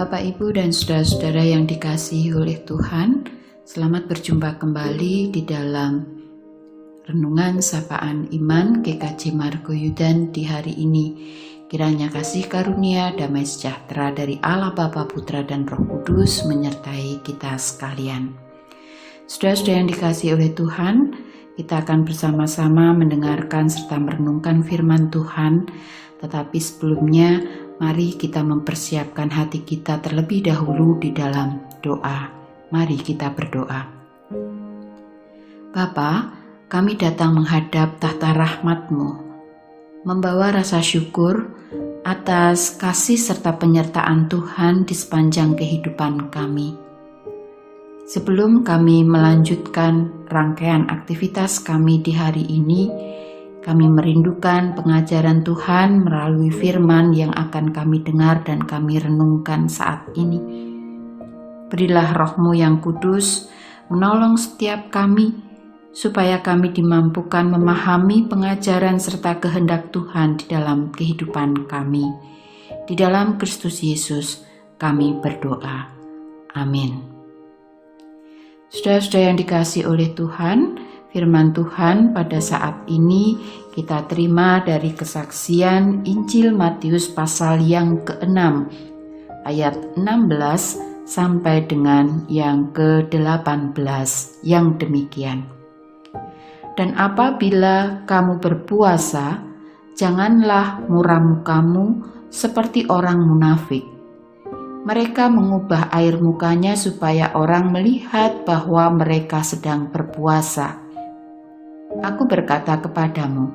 Bapak, Ibu, dan saudara-saudara yang dikasihi oleh Tuhan, selamat berjumpa kembali di dalam Renungan Sapaan Iman GKJ Margoyudan di hari ini. Kiranya kasih karunia, damai sejahtera dari Allah Bapa, Putra, dan Roh Kudus menyertai kita sekalian. Saudara-saudara yang dikasihi oleh Tuhan, kita akan bersama-sama mendengarkan serta merenungkan firman Tuhan. Tetapi sebelumnya, mari kita mempersiapkan hati kita terlebih dahulu di dalam doa. Mari kita berdoa. Bapa, kami datang menghadap tahta rahmat-Mu, membawa rasa syukur atas kasih serta penyertaan Tuhan di sepanjang kehidupan kami. Sebelum kami melanjutkan rangkaian aktivitas kami di hari ini, kami merindukan pengajaran Tuhan melalui firman yang akan kami dengar dan kami renungkan saat ini. Berilah Roh-Mu yang kudus menolong setiap kami, supaya kami dimampukan memahami pengajaran serta kehendak Tuhan di dalam kehidupan kami. Di dalam Kristus Yesus kami berdoa. Amin. Saudara-saudara yang dikasihi oleh Tuhan, firman Tuhan pada saat ini kita terima dari kesaksian Injil Matius pasal yang ke-6 ayat 16 sampai dengan yang ke-18 yang demikian. Dan apabila kamu berpuasa, janganlah muram mukamu seperti orang munafik. Mereka mengubah air mukanya supaya orang melihat bahwa mereka sedang berpuasa. Aku berkata kepadamu,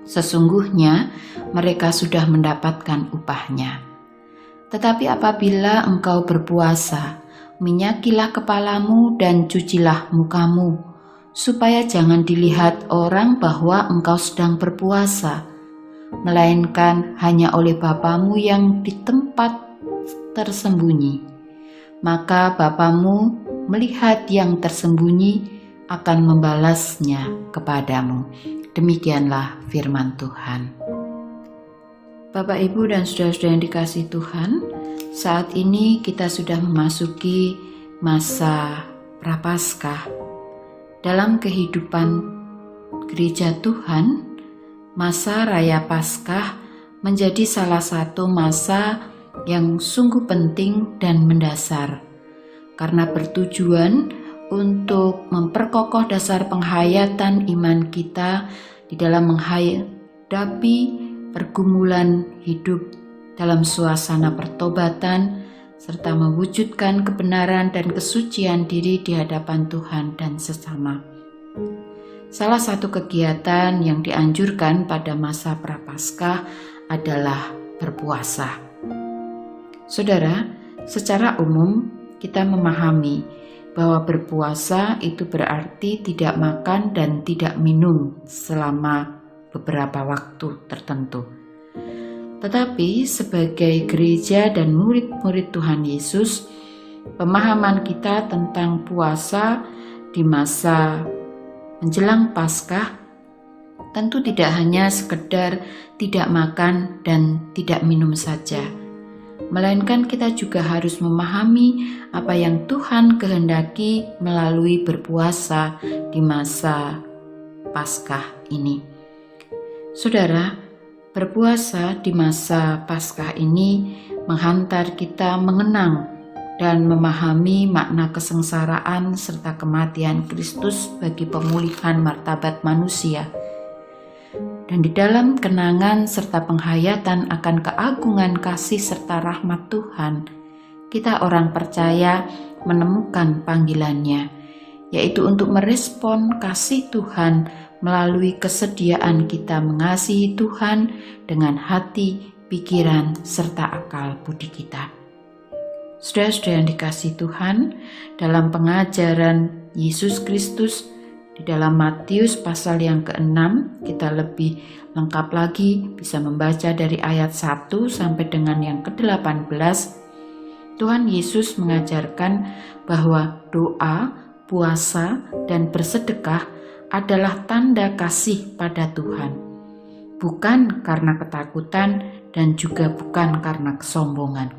sesungguhnya mereka sudah mendapatkan upahnya. Tetapi apabila engkau berpuasa, minyakilah kepalamu dan cucilah mukamu, supaya jangan dilihat orang bahwa engkau sedang berpuasa, melainkan hanya oleh Bapamu yang di tempat tersembunyi. Maka Bapamu melihat yang tersembunyi akan membalasnya kepadamu. Demikianlah firman Tuhan. Bapak, Ibu, dan saudara-saudara yang dikasihi Tuhan, saat ini kita sudah memasuki masa Prapaskah. Dalam kehidupan gereja Tuhan, masa Raya Paskah menjadi salah satu masa yang sungguh penting dan mendasar, karena bertujuan untuk memperkokoh dasar penghayatan iman kita di dalam menghadapi pergumulan hidup dalam suasana pertobatan, serta mewujudkan kebenaran dan kesucian diri di hadapan Tuhan dan sesama. Salah satu kegiatan yang dianjurkan pada masa Prapaskah adalah berpuasa. Saudara, secara umum kita memahami bahwa berpuasa itu berarti tidak makan dan tidak minum selama beberapa waktu tertentu. Tetapi sebagai gereja dan murid-murid Tuhan Yesus, pemahaman kita tentang puasa di masa menjelang Paskah tentu tidak hanya sekedar tidak makan dan tidak minum saja, melainkan kita juga harus memahami apa yang Tuhan kehendaki melalui berpuasa di masa Paskah ini. Saudara, berpuasa di masa Paskah ini menghantar kita mengenang dan memahami makna kesengsaraan serta kematian Kristus bagi pemulihan martabat manusia. Dan di dalam kenangan serta penghayatan akan keagungan kasih serta rahmat Tuhan, kita orang percaya menemukan panggilannya, yaitu untuk merespon kasih Tuhan melalui kesediaan kita mengasihi Tuhan dengan hati, pikiran, serta akal budi kita. Saudara-saudara yang dikasihi Tuhan, dalam pengajaran Yesus Kristus di dalam Matius pasal yang ke-6, kita lebih lengkap lagi bisa membaca dari ayat 1 sampai dengan yang ke-18. Tuhan Yesus mengajarkan bahwa doa, puasa, dan bersedekah adalah tanda kasih pada Tuhan, bukan karena ketakutan dan juga bukan karena kesombongan.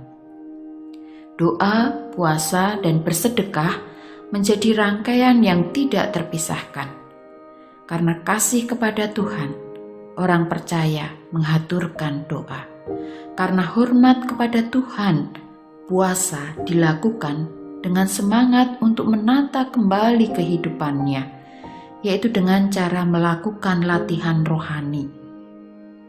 Doa, puasa, dan bersedekah menjadi rangkaian yang tidak terpisahkan. Karena kasih kepada Tuhan, orang percaya mengaturkan doa. Karena hormat kepada Tuhan, puasa dilakukan dengan semangat untuk menata kembali kehidupannya, yaitu dengan cara melakukan latihan rohani,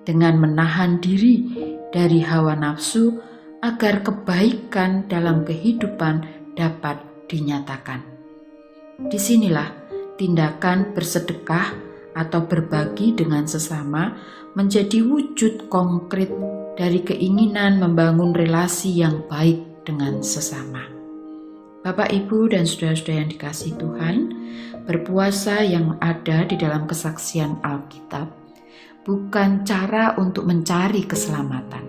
dengan menahan diri dari hawa nafsu agar kebaikan dalam kehidupan dapat dinyatakan. Disinilah tindakan bersedekah atau berbagi dengan sesama menjadi wujud konkret dari keinginan membangun relasi yang baik dengan sesama. Bapak, Ibu, dan saudara-saudara yang dikasihi Tuhan, berpuasa yang ada di dalam kesaksian Alkitab bukan cara untuk mencari keselamatan,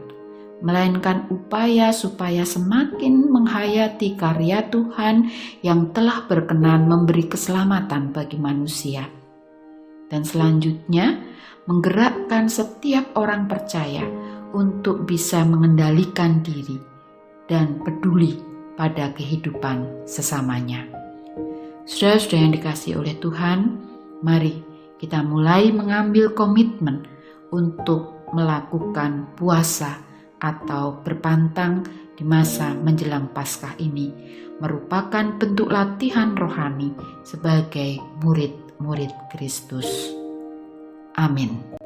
melainkan upaya supaya semakin menghayati karya Tuhan yang telah berkenan memberi keselamatan bagi manusia. Dan selanjutnya, menggerakkan setiap orang percaya untuk bisa mengendalikan diri dan peduli pada kehidupan sesamanya. Saudara-saudara yang dikasihi oleh Tuhan, mari kita mulai mengambil komitmen untuk melakukan puasa atau berpantang di masa menjelang Paskah ini, merupakan bentuk latihan rohani sebagai murid-murid Kristus. Amin.